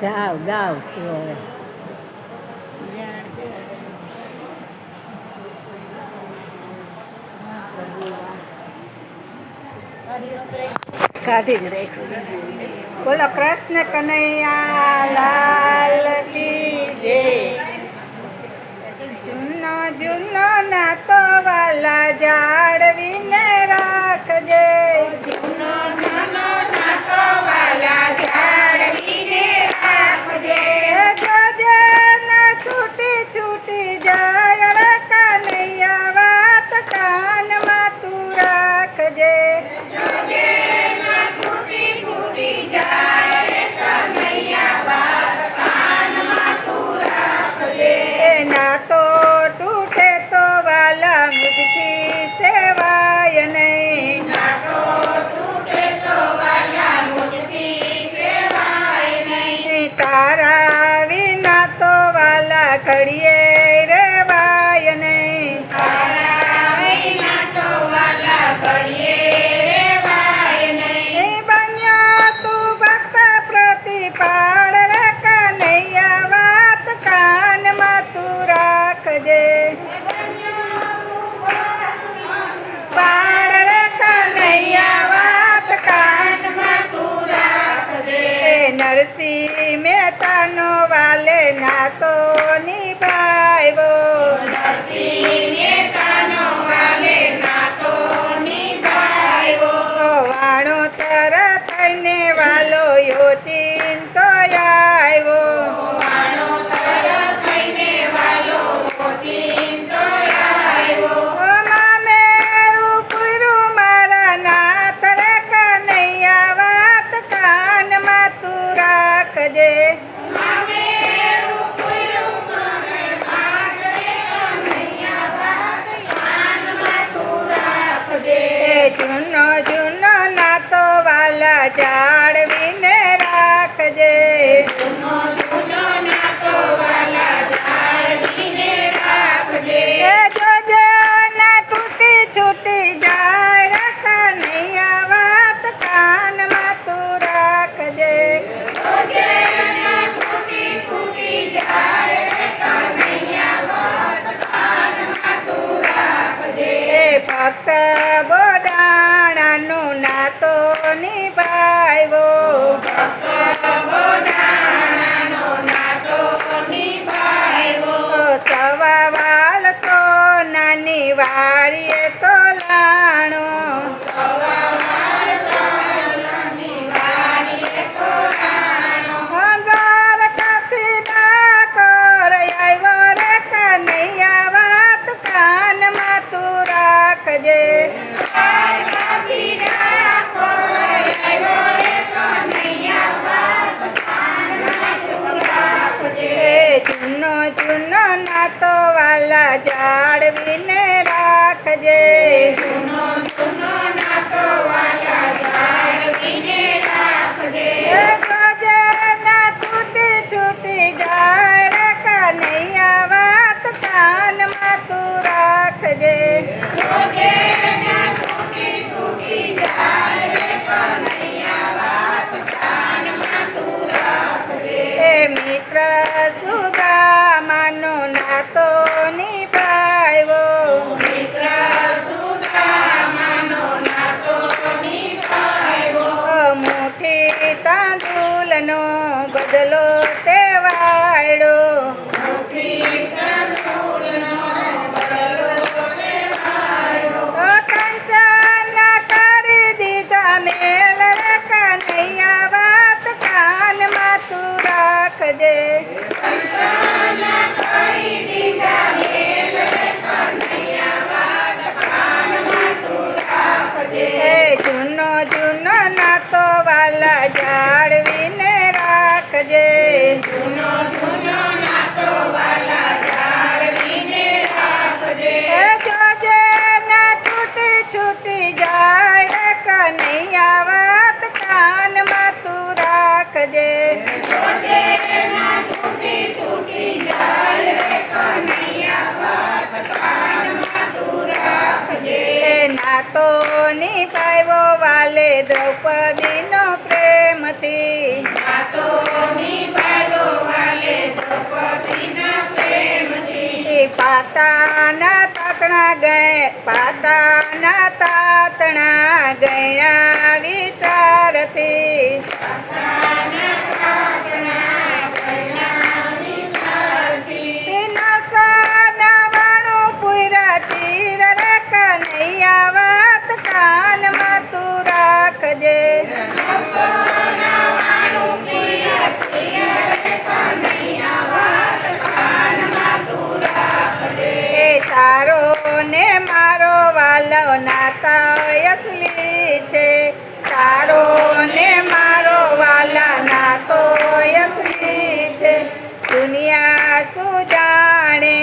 જાવ ગાવ શું હવે કાઢી જ રાખ્યું. બોલો કૃષ્ણ કનૈયા લાલ કી જય. જૂનો જૂનો નાતો વાલા જાળવીને રાખજે. જૂનો જૂનો નાતો વાલા જાળવીને રાખજે. જોજે ના તૂટી છૂટી જાય રે કનૈયા વાત કાનમાં તું રાખજે. જોજે ના છૂટી છૂટી જાય રે કનૈયા વાત કાનમાં તું રાખજે. ના તો તૂટે તો વાલા મુજથી સેવાય નહીં. ના તો તૂટે તો વાલા મુજથી સેવાય નહીં. તારા વિના તો વાલા ઘડીએ રેવાય નહીં. તારા વિના તો વાલા ઘડીએ રેવાય નહીં. બન્યો તું ભક્ત પ્રતિપાળ રે કનૈયા વાત કાનમાં તું રાખજે. પાળ રે કનૈયા વાત કાનમાં તું રાખજે. નરસિંહ મહેતાનો વાલે નાતો નિભાવ્યો. નરસિંહ મહેતાનો વાલે નાતો નિભાવ્યો. વાણો તરત થઈને વાલો યોચિંતો આવ્યો. વાણો તરત થઈને વાલો યોચિંતો આવ્યો. મામેરું પૂરું મારા નાથ રે કનૈયા વાત કાનમાં તું રાખજે. મામેરું પૂરું મારા નાથ રે કનૈયા વાત કાનમાં તું રાખજે. જૂનો જૂનો નાતો વાલા જાળવીને રાખજે. જૂનો જૂનો નાતો વાલા જાળવીને રાખજે. જોજે ના તૂટી છૂટી જાય રે કનૈયા વાત કાનમાં તું રાખજે. જોજે ના તૂટી છૂટી જાય રે કનૈયા વાત કાનમાં તું રાખજે. ભક્ત બોડાણાનો નાતો નિભાવ્યો. ભક્ત બોડાણાનો નાતો નિભાવ્યો. સવા વાલ સોનાની વાળીએ તો લાણો. સવા વાલ સોનાની વાળીએ તો લાણો. દ્વારકાથી ડાકોર આવ્યો રે કનૈયા વાત કાનમાં તું રાખજે. દ્વારકાથી ડાકોર આવ્યો રે કનૈયા વાત કાનમાં તું રાખજે. જૂનો જૂનો નાતો વાલા જાળવીને રાખજે. જૂનો જૂનો નાતો વાલા જાળવીને રાખજે. જોજે ના તૂટી છૂટી જાય રે કનૈયા વાત કાનમાં તું રાખજે. જોજે ના તૂટી છૂટી જાય રે કનૈયા વાત કાનમાં તું રાખજે. મિત્ર સુદામાનો નાતો નિભાવ્યો. મિત્ર સુદામાનો નાતો નિભાવ્યો. મુઠ્ઠી તાંદૂલનો બદલો તે વાળ્યો. મુઠ્ઠી તાંદૂલનો બદલો તે વાળ્યો. કંચન કરી દીધા મેલ રે કનૈયા વાત કાનમાં તું રાખજે. જૂનો જૂનો નાતો વાલા જાળવીને રાખજે. વાતો નિભાવ્યો વાલે દ્રૌપદીનો પ્રેમથી પાતાના તાતણા ગયણા વિચારથી નવાણું પૂરા ચીર રે કનૈયા વાત કાનમાં તું રાખજે તારો ને મારો વાલો નાતા અસલી છે તારો ને મારો વાલા નાતો અસલી છે દુનિયા શું જાણે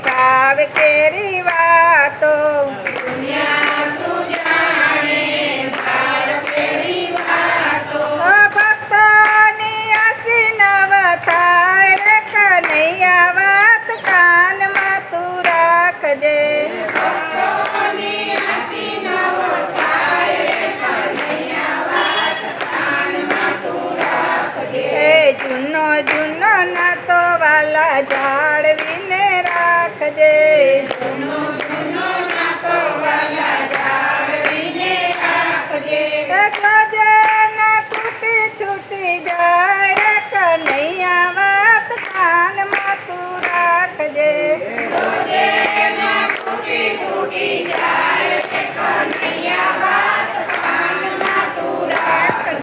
ભાવ કેરી વાતો ભક્તોની આસી નવ થાય રે કનૈયા વાત કાનમાં તું રાખજે જૂનો જૂનો નાતો વાલા જાળવીને રાખજે